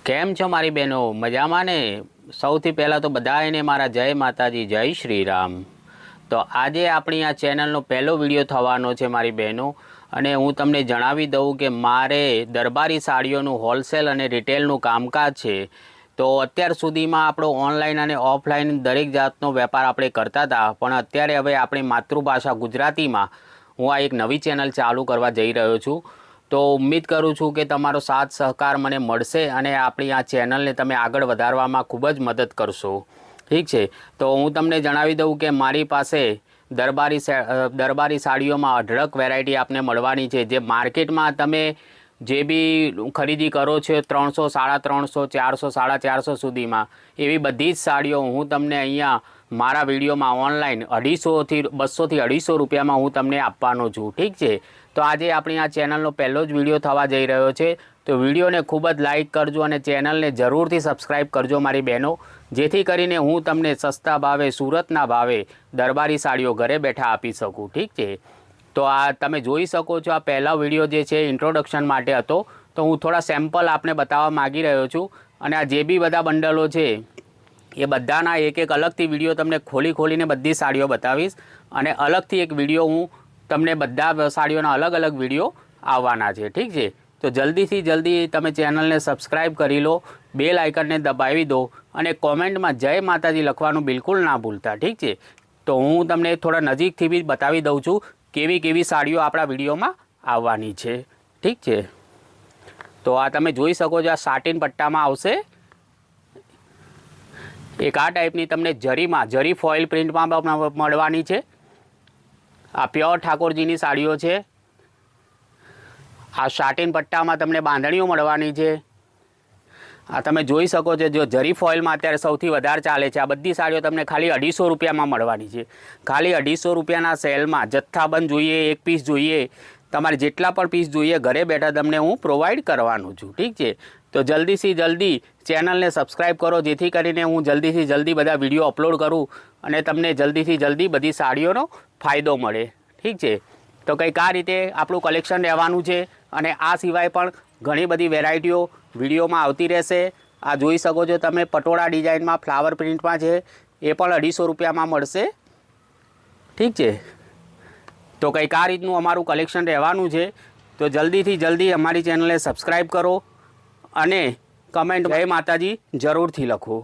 કેમ છો મારી બહેનો? મજામાં ને? સૌથી પહેલાં તો બધાને મારા જય માતાજી, જય શ્રી રામ। તો આજે આપણી આ ચેનલનો પહેલો વિડીયો થવાનો છે મારી બહેનો, અને હું તમને જણાવી દઉં કે મારે દરબારી સાડીઓનું હોલસેલ અને રિટેલનું કામકાજ છે। તો અત્યાર સુધીમાં આપણો ઓનલાઈન અને ઓફલાઈન દરેક જાતનો વેપાર આપણે કરતા હતા, પણ અત્યારે હવે આપણી માતૃભાષા ગુજરાતીમાં હું આ એક નવી ચેનલ ચાલુ કરવા જઈ રહ્યો છું। તો ઉમ્મીદ કરું છું કે તમારો સાથ સહકાર મને મળશે અને આપણી આ ચેનલને તમે આગળ વધારવામાં ખૂબ જ મદદ કરશો। ઠીક છે, તો હું તમને જણાવી દઉં કે મારી પાસે દરબારી સાડીઓમાં અઢળક વેરાયટી આપને મળવાની છે। જે માર્કેટમાં તમે જે બી ખરીદી કરો છો 300, 350, 400, 450 સુધીમાં, એવી બધી જ સાડીઓ હું તમને અહીંયા મારા વિડીયોમાં ઓનલાઈન 250 થી 250 રૂપિયામાં હું તમને આપવાનો છું। ઠીક છે, તો આજે આપણી આ ચેનલનો પહેલો જ વિડીયો થવા જઈ રહ્યો છે। તો વિડીયોને ખૂબ જ લાઇક કરજો અને ચેનલને જરૂરથી સબસ્ક્રાઈબ કરજો મારી બહેનો, જેથી કરીને હું તમને સસ્તા ભાવે, સુરતના ભાવે દરબારી સાડીઓ ઘરે બેઠા આપી શકું। ઠીક છે, તો આ તમે જોઈ શકો છો, આ પહેલો વિડીયો જે છે ઇન્ટ્રોડક્શન માટે હતો। તો હું થોડા સેમ્પલ આપને બતાવવા માગી રહ્યો છું, અને આ જે બી બધા બંડલો છે એ બધાના એક એક અલગથી વિડીયો તમને ખોલીને બધી સાડીઓ બતાવીશ, અને અલગથી એક વિડીયો હું તમને બધા સાડીઓના અલગ અલગ વિડીયો આવવાના છે। ઠીક છે, તો જલ્દીથી જલ્દી તમે ચેનલને સબસ્ક્રાઈબ કરી લો, બેલ આઇકનને દબાવી દો, અને કોમેન્ટમાં જય માતાજી લખવાનું બિલકુલ ના ભૂલતા। ઠીક છે, તો હું તમને થોડા નજીકથી બી બતાવી દઉં છું કેવી કેવી સાડીઓ આપણા વિડીયોમાં આવવાની છે। ઠીક છે, તો આ તમે જોઈ શકો છો, આ સાટિન પટ્ટામાં આવશે। એક આ ટાઈપની તમને જરી ફોઇલ પ્રિન્ટમાં મળવાની છે। આ પ્યોર ઠાકોરજીની સાડીઓ છે। આ સાટિન પટ્ટામાં તમને બાંધણીઓ મળવાની છે। આ તમે જોઈ શકો છો, જો જરી ફોઇલમાં અત્યારે સૌથી વધારે ચાલે છે, આ બધી સાડીઓ તમને ખાલી 250 રૂપિયામાં મળવાની છે। ખાલી 250 રૂપિયાના સેલમાં જથ્થાબંધ જોઈએ, એક પીસ જોઈએ, તમારે જેટલા પણ પીસ જોઈએ ઘરે બેઠા તમને હું પ્રોવાઈડ કરવાનું છું। ઠીક છે, તો જલ્દીથી જલ્દી ચેનલને સબસ્ક્રાઈબ કરો, જેથી કરીને હું જલ્દીથી જલ્દી બધા વિડીયો અપલોડ કરું અને તમને જલ્દીથી જલ્દી બધી સાડીઓનો ફાયદો મળે। ઠીક છે, તો કંઈક આ રીતે આપણું કલેક્શન રહેવાનું છે, અને આ સિવાય પણ ઘણી બધી વેરાયટીઓ વિડીયોમાં આવતી રહેશે। આ જોઈ શકો છો તમે, પટોળા ડિઝાઇનમાં ફ્લાવર પ્રિન્ટમાં છે, એ પણ 250 રૂપિયામાં મળશે। ઠીક છે, તો કંઈક આ રીતનું અમારું કલેક્શન રહેવાનું છે। તો જલ્દીથી જલ્દી અમારી ચેનલને સબસ્ક્રાઈબ કરો અને કમેન્ટ જય માતાજી જરૂરથી લખો।